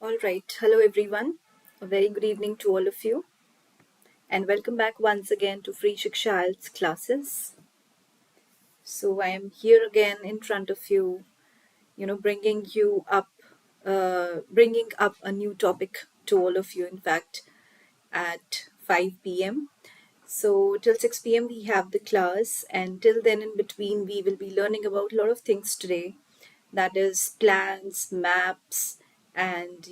All right. Hello, everyone. A very good evening to all of you, and welcome back once again to Free Shiksha IELTS classes. So, I am here again in front of you, bringing up a new topic to all of you. In fact, at 5 p.m. So, till 6 p.m., we have the class, and till then, in between, we will be learning about a lot of things today. That is plans, maps, and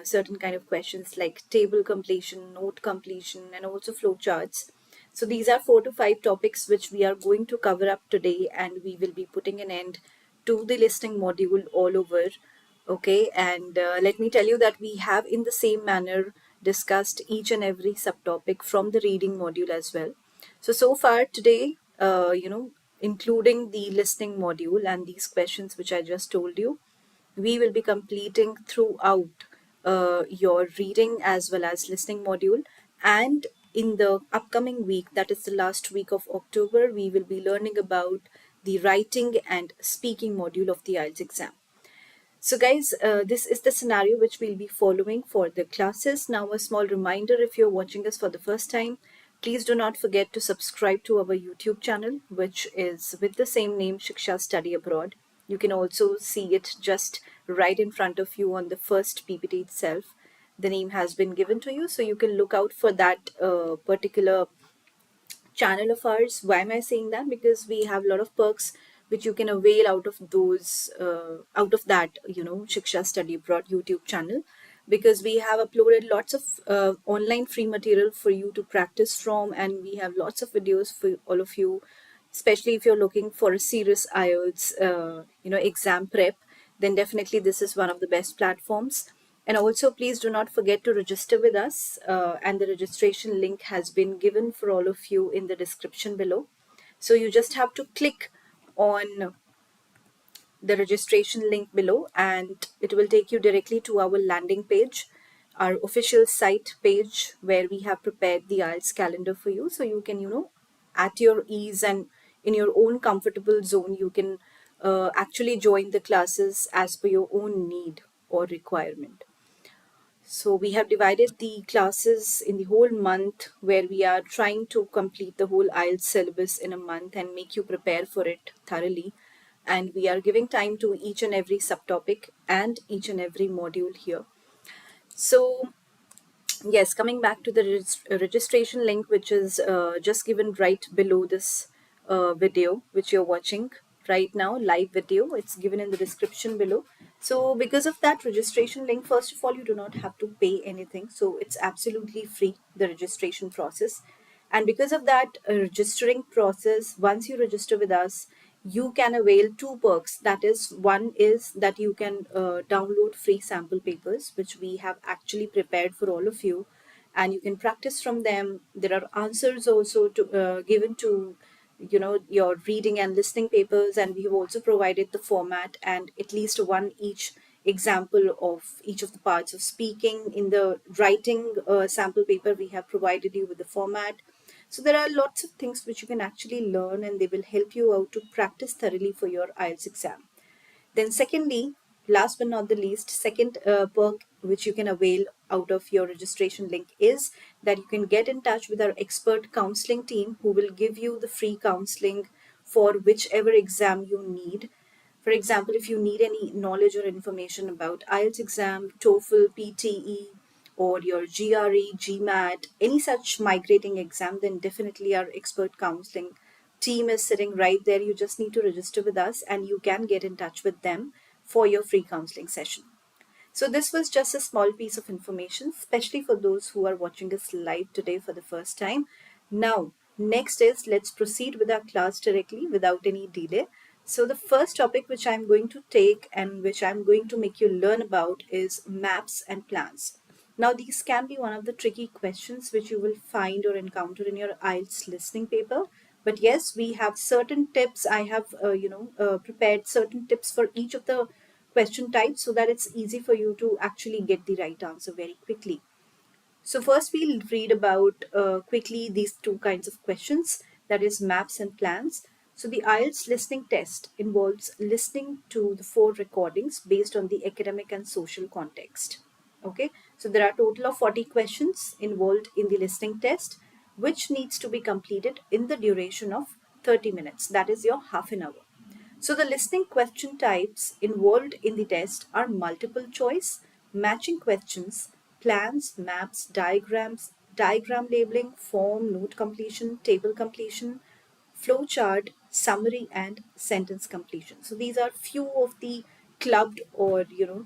certain kind of questions like table completion, note completion, and also flowcharts. So these are 4 to 5 topics which we are going to cover up today, and we will be putting an end to the listening module all over. Okay, and let me tell you that we have in the same manner discussed each and every subtopic from the reading module as well. So far today, including the listening module and these questions which I just told you, we will be completing throughout your reading as well as listening module. And in the upcoming week, that is the last week of October, we will be learning about the writing and speaking module of the IELTS exam. So guys, this is the scenario which we'll be following for the classes. Now a small reminder, if you're watching us for the first time, please do not forget to subscribe to our YouTube channel, which is with the same name, Shiksha Study Abroad. You can also see it just right in front of you on the first PPT itself. The name has been given to you, so you can look out for that particular channel of ours. Why am I saying that? Because we have a lot of perks which you can avail out of those, out of that, Shiksha Study Abroad YouTube channel, because we have uploaded lots of online free material for you to practice from, and we have lots of videos for all of you, especially if you're looking for a serious IELTS, exam prep. Then definitely this is one of the best platforms. And also, please do not forget to register with us. And the registration link has been given for all of you in the description below. So you just have to click on the registration link below, and it will take you directly to our landing page, our official site page, where we have prepared the IELTS calendar for you. So you can, at your ease and in your own comfortable zone, you can actually join the classes as per your own need or requirement. So we have divided the classes in the whole month, where we are trying to complete the whole IELTS syllabus in a month and make you prepare for it thoroughly. And we are giving time to each and every subtopic and each and every module here. So yes, coming back to the registration link, which is just given right below this video which you're watching right now, live video. It's given in the description below. So because of that registration link, first of all, you do not have to pay anything. So it's absolutely free, the registration process. And because of that registering process, once you register with us, you can avail two perks. That is, one is that you can download free sample papers, which we have actually prepared for all of you, and you can practice from them. There are answers also given to your reading and listening papers, and we have also provided the format and at least one each example of each of the parts of speaking. In the writing sample paper, we have provided you with the format. So there are lots of things which you can actually learn, and they will help you out to practice thoroughly for your IELTS exam. Then secondly, last but not the least, second perk which you can avail out of your registration link is that you can get in touch with our expert counseling team, who will give you the free counseling for whichever exam you need. For example, if you need any knowledge or information about IELTS exam, TOEFL, PTE, or your GRE, GMAT, any such migrating exam, then definitely our expert counseling team is sitting right there. You just need to register with us and you can get in touch with them for your free counseling session. So this was just a small piece of information, especially for those who are watching us live today for the first time. Now, next is, let's proceed with our class directly without any delay. So the first topic which I'm going to take and which I'm going to make you learn about is maps and plans. Now, these can be one of the tricky questions which you will find or encounter in your IELTS listening paper. But yes, we have certain tips. I have, prepared certain tips for each of the question types so that it's easy for you to actually get the right answer very quickly. So first we'll read about quickly these two kinds of questions, that is maps and plans. So the IELTS listening test involves listening to the 4 recordings based on the academic and social context. Okay, so there are a total of 40 questions involved in the listening test, which needs to be completed in the duration of 30 minutes. That is your half an hour. So the listening question types involved in the test are multiple choice, matching questions, plans, maps, diagrams, diagram labeling, form, note completion, table completion, flowchart, summary, and sentence completion. So these are few of the clubbed or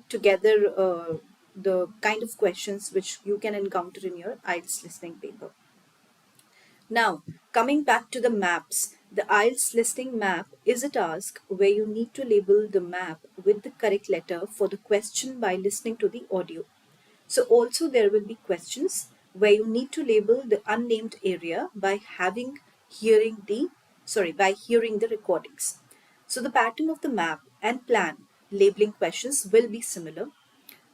together the kind of questions which you can encounter in your IELTS listening paper. Now, coming back to the maps, the IELTS listening map is a task where you need to label the map with the correct letter for the question by listening to the audio. So also there will be questions where you need to label the unnamed area by hearing the recordings. So the pattern of the map and plan labeling questions will be similar,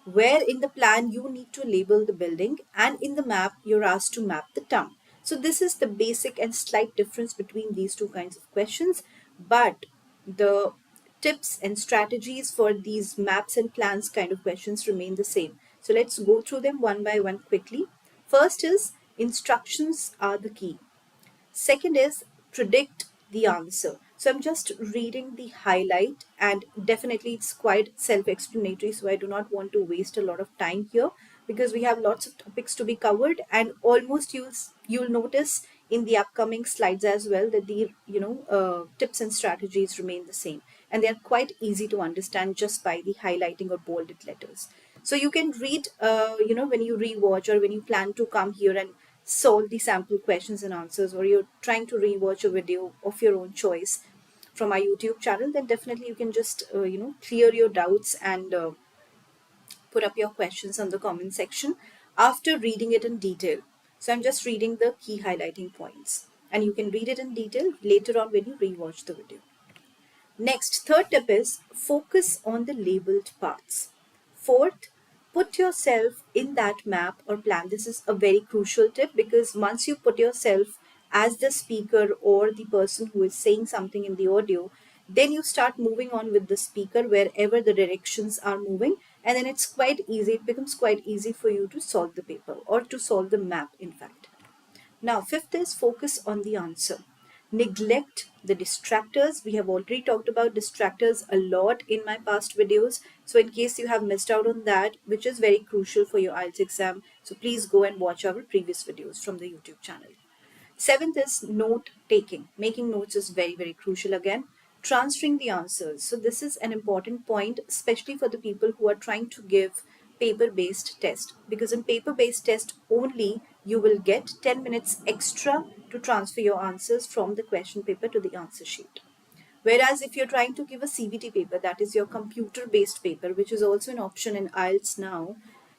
where in the plan you need to label the building and in the map you're asked to map the town. So this is the basic and slight difference between these two kinds of questions, but the tips and strategies for these maps and plans kind of questions remain the same. So let's go through them one by one quickly. First is instructions are the key. Second is predict the answer. So I'm just reading the highlight, and definitely it's quite self-explanatory, so I do not want to waste a lot of time here because we have lots of topics to be covered, and almost you'll notice in the upcoming slides as well that the tips and strategies remain the same, and they are quite easy to understand just by the highlighting or bolded letters. So you can read when you rewatch or when you plan to come here and solve the sample questions and answers, or you're trying to rewatch a video of your own choice from our YouTube channel, then definitely you can just clear your doubts and put up your questions on the comment section after reading it in detail. So I'm just reading the key highlighting points, and you can read it in detail later on when you rewatch the video. Next, third tip is focus on the labeled parts. Fourth, put yourself in that map or plan. This is a very crucial tip because once you put yourself as the speaker or the person who is saying something in the audio, then you start moving on with the speaker wherever the directions are moving, and then it becomes quite easy for you to solve the paper or to solve the map, in fact. Now, fifth is focus on the answer. Neglect the distractors. We have already talked about distractors a lot in my past videos. So in case you have missed out on that, which is very crucial for your IELTS exam, so please go and watch our previous videos from the YouTube channel. Seventh is note taking. Making notes is very, very crucial again. Transferring the answers. So this is an important point, especially for the people who are trying to give paper-based test, because in paper-based test only you will get 10 minutes extra to transfer your answers from the question paper to the answer sheet. Whereas if you're trying to give a CBT paper, that is your computer-based paper, which is also an option in IELTS now,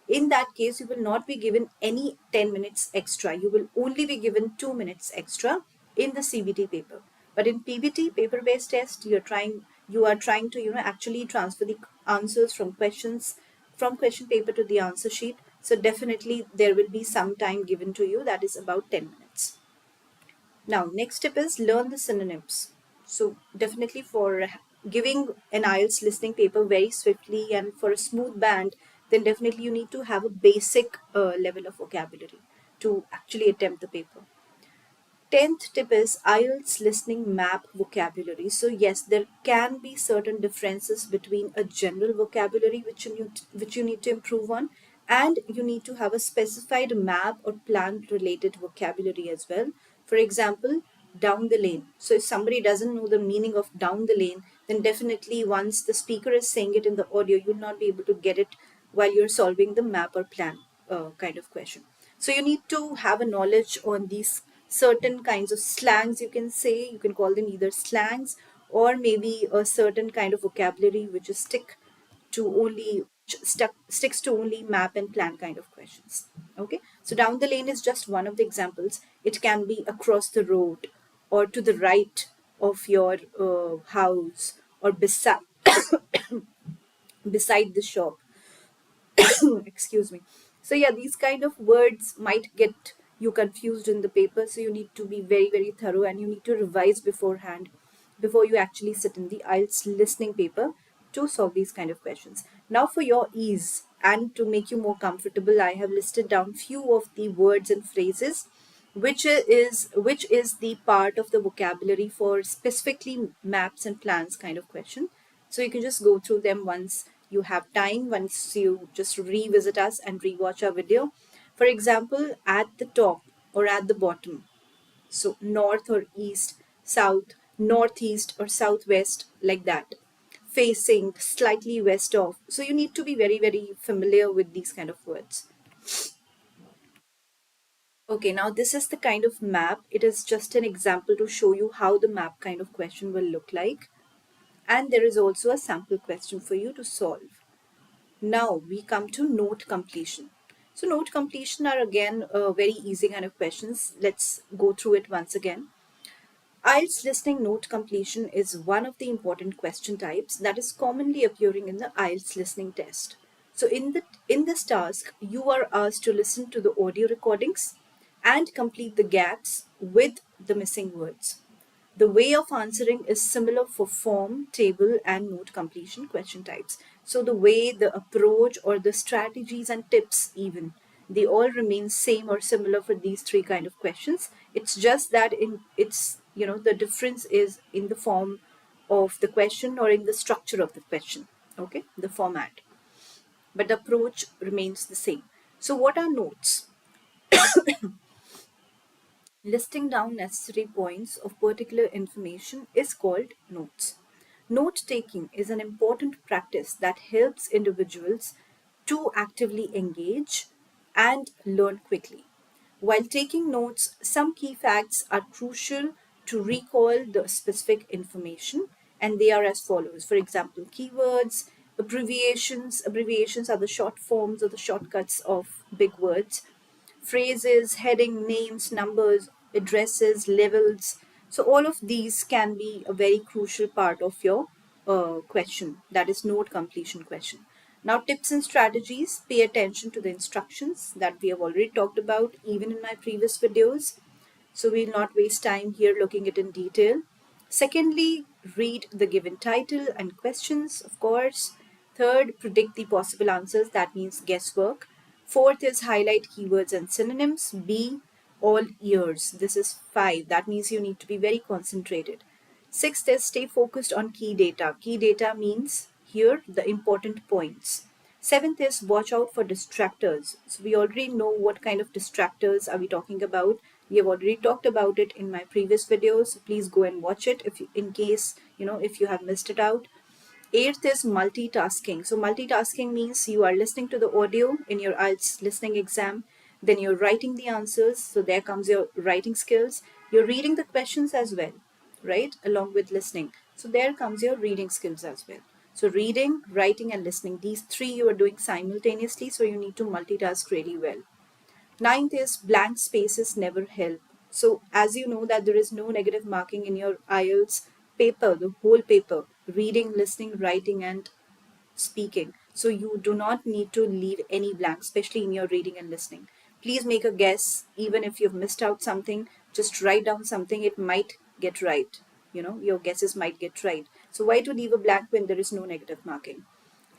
in that case, you will not be given any 10 minutes extra. You will only be given 2 minutes extra in the CBT paper. But in PBT, paper-based test, you are trying to, actually transfer the answers from question paper to the answer sheet. So definitely there will be some time given to you, that is about 10 minutes. Now, next tip is learn the synonyms. So definitely for giving an IELTS listening paper very swiftly and for a smooth band, then definitely you need to have a basic level of vocabulary to actually attempt the paper. 10th tip is IELTS listening map vocabulary. So yes, there can be certain differences between a general vocabulary which you need to improve on, and you need to have a specified map or plan related vocabulary as well. For example, down the lane. So if somebody doesn't know the meaning of down the lane, then definitely once the speaker is saying it in the audio, you'll not be able to get it while you're solving the map or plan kind of question. So you need to have a knowledge on these certain kinds of slangs, you can say. You can call them either slangs or maybe a certain kind of vocabulary which is sticks to only map and plan kind of questions. Okay, so down the lane is just one of the examples. It can be across the road or to the right of your house or beside the shop. Excuse me. So yeah, these kind of words might get you confused in the paper, so you need to be very, very thorough and you need to revise beforehand before you actually sit in the IELTS listening paper to solve these kind of questions. Now for your ease and to make you more comfortable, I have listed down few of the words and phrases which is the part of the vocabulary for specifically maps and plans kind of question. So you can just go through them once you have time, once you just revisit us and rewatch our video. For example, at the top or at the bottom. So north or east, south, northeast or southwest, like that. Facing, slightly west of. So you need to be very, very familiar with these kind of words. Okay, now this is the kind of map. It is just an example to show you how the map kind of question will look like. And there is also a sample question for you to solve. Now we come to note completion. So note completion are again very easy kind of questions. Let's go through it once again. IELTS listening note completion is one of the important question types that is commonly appearing in the IELTS listening test. So in this task, you are asked to listen to the audio recordings and complete the gaps with the missing words. The way of answering is similar for form, table, and note completion question types. So the way, the approach, or the strategies and tips even, they all remain same or similar for these three kind of questions. It's just that in it's the difference is in the form of the question or in the structure of the question. Okay, the format, but the approach remains the same. So what are notes? Listing down necessary points of particular information is called notes. Note taking is an important practice that helps individuals to actively engage and learn quickly. While taking notes, some key facts are crucial to recall the specific information, and they are as follows. For example, keywords, abbreviations. Abbreviations are the short forms or the shortcuts of big words, phrases, heading, names, numbers, addresses, levels. So all of these can be a very crucial part of your question, that is note completion question. Now tips and strategies, pay attention to the instructions that we have already talked about even in my previous videos. So we'll not waste time here looking it in detail. Secondly, read the given title and questions, of course. Third, predict the possible answers, that means guesswork. Fourth is highlight keywords and synonyms. B, all ears. This is 5. That means you need to be very concentrated. Sixth is stay focused on key data. Key data means here the important points. Seventh is watch out for distractors. So we already know what kind of distractors are we talking about. We have already talked about it in my previous videos. So please go and watch it if you, in case if you have missed it out. Eighth is multitasking. So multitasking means you are listening to the audio in your IELTS listening exam, then you're writing the answers. So there comes your writing skills. You're reading the questions as well, right? Along with listening. So there comes your reading skills as well. So reading, writing, and listening, these three you are doing simultaneously. So you need to multitask really well. Ninth is blank spaces never help. So as you know that there is no negative marking in your IELTS paper, the whole paper, reading, listening, writing, and speaking. So you do not need to leave any blank, especially in your reading and listening. Please make a guess, even if you've missed out something, just write down something, it might get right. Your guesses might get right. So why to leave a blank when there is no negative marking?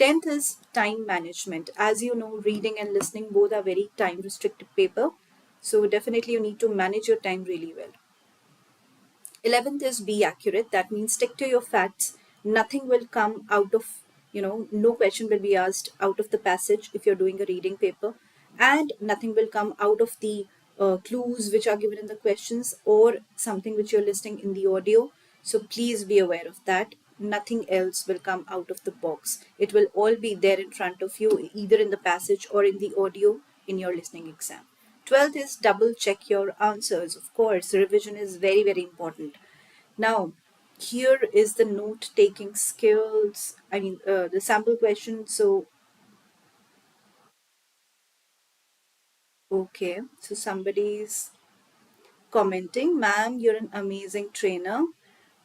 10th is time management. As you know, reading and listening both are very time restricted paper. So definitely you need to manage your time really well. 11th is be accurate. That means stick to your facts. Nothing will come out of, no question will be asked out of the passage if you're doing a reading paper. And nothing will come out of the clues which are given in the questions or something which you're listening in the audio. So please be aware of that. Nothing else will come out of the box. It will all be there in front of you, either in the passage or in the audio in your listening exam. 12th is double check your answers. Of course, revision is very, very important. Now, here is the note taking skills. The sample question. So, okay. So, somebody's commenting, ma'am, you're an amazing trainer.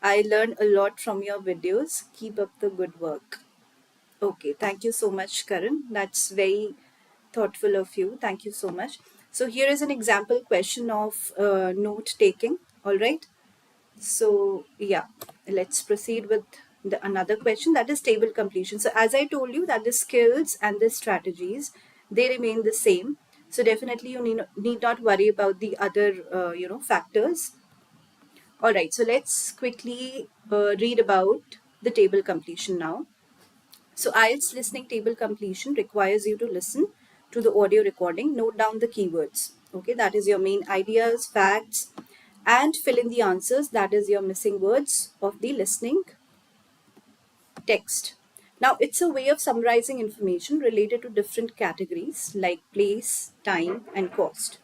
I learned a lot from your videos. Keep up the good work. Okay, thank you so much, Karan. That's very thoughtful of you. Thank you so much. So here is an example question of note taking. All right. So yeah, let's proceed with another question, that is table completion. So as I told you that the skills and the strategies, they remain the same. So definitely you need not worry about the other factors. All right, so let's quickly read about the table completion now. So IELTS listening table completion requires you to listen to the audio recording, note down the keywords. Okay, that is your main ideas, facts, and fill in the answers. That is your missing words of the listening text. Now, it's a way of summarizing information related to different categories like place, time, and cost.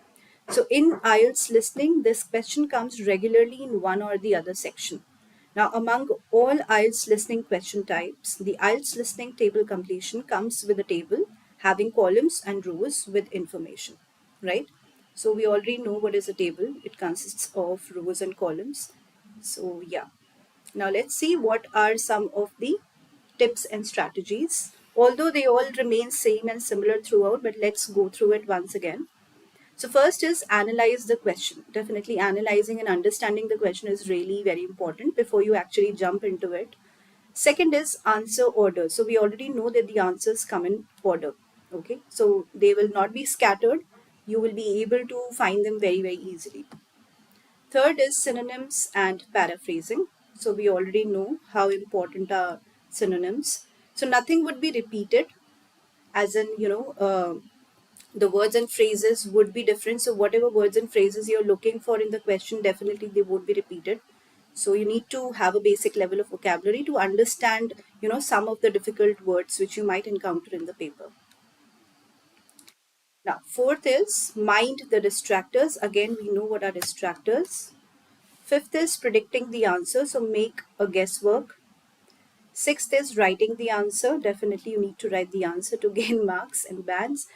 So, in IELTS listening, this question comes regularly in one or the other section. Now, among all IELTS listening question types, the IELTS listening table completion comes with a table having columns and rows with information, right? So, we already know what is a table. It consists of rows and columns. So, yeah. Now, let's see what are some of the tips and strategies. Although they all remain same and similar throughout, but let's go through it once again. So first is analyze the question. Definitely analyzing and understanding the question is really very important before you actually jump into it. Second is answer order. So we already know that the answers come in order. Okay, so they will not be scattered. You will be able to find them very, very easily. Third is synonyms and paraphrasing. So we already know how important are synonyms. So nothing would be repeated, as in, the words and phrases would be different. So whatever words and phrases you're looking for in the question, definitely they would be repeated. So you need to have a basic level of vocabulary to understand, some of the difficult words which you might encounter in the paper. Now, fourth is mind the distractors. Again, we know what are distractors. Fifth is predicting the answer, so make a guesswork. Sixth is writing the answer. Definitely you need to write the answer to gain marks and bands.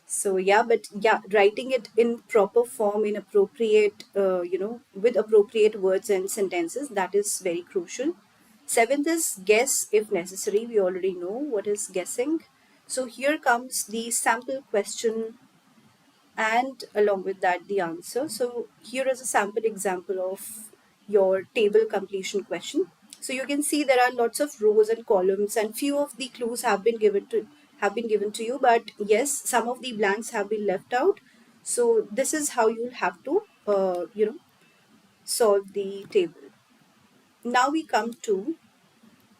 So yeah, but yeah, writing it in proper form, in appropriate, with appropriate words and sentences, that is very crucial. Seventh is guess if necessary. We already know what is guessing. So here comes the sample question and along with that the answer. So here is a sample example of your table completion question. So you can see there are lots of rows and columns, and few of the clues have been given to you, but yes, some of the blanks have been left out. So this is how you'll have to solve the table. Now we come to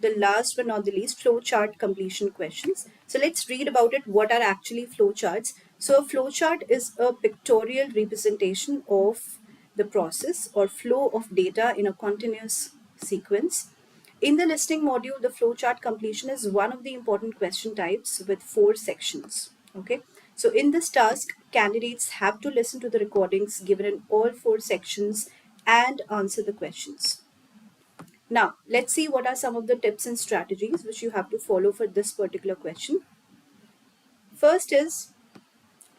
the last but not the least, flowchart completion questions. So let's read about it. What are actually flowcharts? So a flowchart is a pictorial representation of the process or flow of data in a continuous sequence. In the listening module, the flowchart completion is one of the important question types with 4 sections. Okay. So in this task, candidates have to listen to the recordings given in all 4 sections and answer the questions. Now, let's see what are some of the tips and strategies which you have to follow for this particular question. First is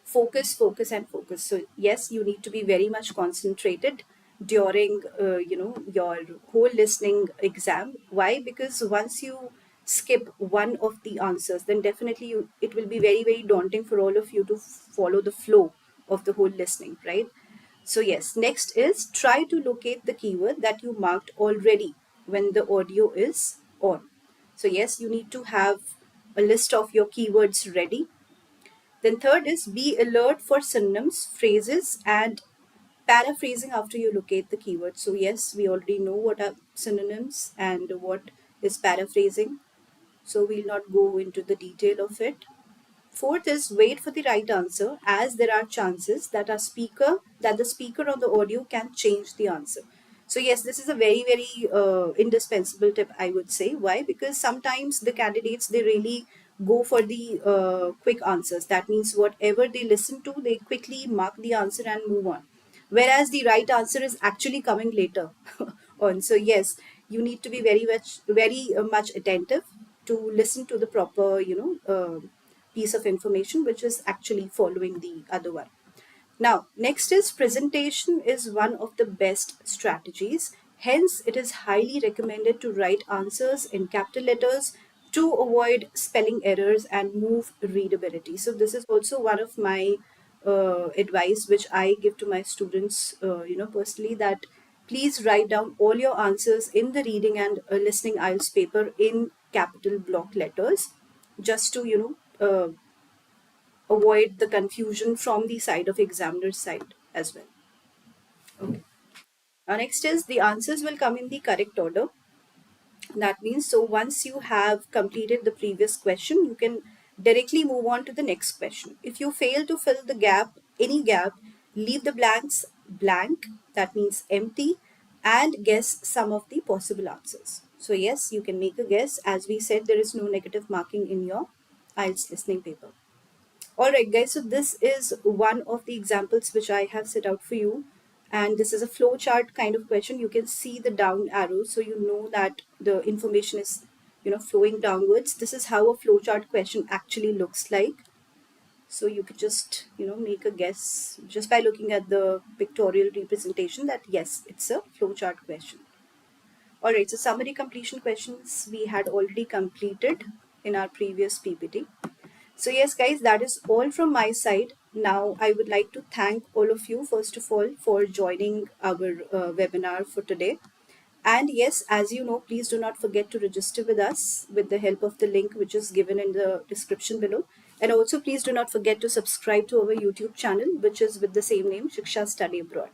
focus, focus, and focus. So yes, you need to be very much concentrated during your whole listening exam. Why? Because once you skip one of the answers, then definitely it will be very, very daunting for all of you to follow the flow of the whole listening, right? So yes, next is try to locate the keyword that you marked already when the audio is on. So yes, you need to have a list of your keywords ready. Then third is be alert for synonyms, phrases, and paraphrasing after you locate the keyword. So yes, we already know what are synonyms and what is paraphrasing. So we'll not go into the detail of it. Fourth is wait for the right answer, as there are chances that the speaker on the audio can change the answer. So yes, this is a very, very indispensable tip, I would say. Why? Because sometimes the candidates, they really go for the quick answers. That means whatever they listen to, they quickly mark the answer and move on. Whereas the right answer is actually coming later on. So yes, you need to be very much attentive to listen to the proper, piece of information which is actually following the other one. Now, next is presentation is one of the best strategies. Hence, it is highly recommended to write answers in capital letters to avoid spelling errors and move readability. So this is also one of my advice which I give to my students, personally, that please write down all your answers in the reading and listening IELTS paper in capital block letters, just to avoid the confusion from the side of examiner's side as well. Okay. Next is the answers will come in the correct order. That means, so once you have completed the previous question, you can directly move on to the next question. If you fail to fill the gap, any gap, leave the blanks blank, that means empty, and guess some of the possible answers. So yes, you can make a guess. As we said, there is no negative marking in your IELTS listening paper. All right, guys, so this is one of the examples which I have set out for you. And this is a flowchart kind of question. You can see the down arrow, so you know that the information is, flowing downwards. This is how a flowchart question actually looks like. So you could just, make a guess just by looking at the pictorial representation that yes, it's a flowchart question. All right, so summary completion questions we had already completed in our previous PPT. So yes, guys, that is all from my side. Now, I would like to thank all of you, first of all, for joining our webinar for today. And yes, as you know, please do not forget to register with us with the help of the link which is given in the description below. And also, please do not forget to subscribe to our YouTube channel, which is with the same name, Shiksha Study Abroad.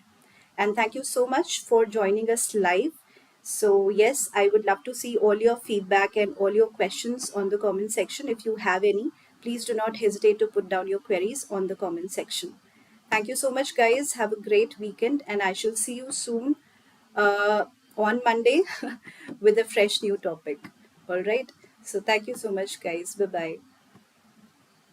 And thank you so much for joining us live. So yes, I would love to see all your feedback and all your questions on the comment section. If you have any, please do not hesitate to put down your queries on the comment section. Thank you so much, guys. Have a great weekend, and I shall see you soon on Monday with a fresh new topic. All right. So thank you so much, guys. Bye-bye.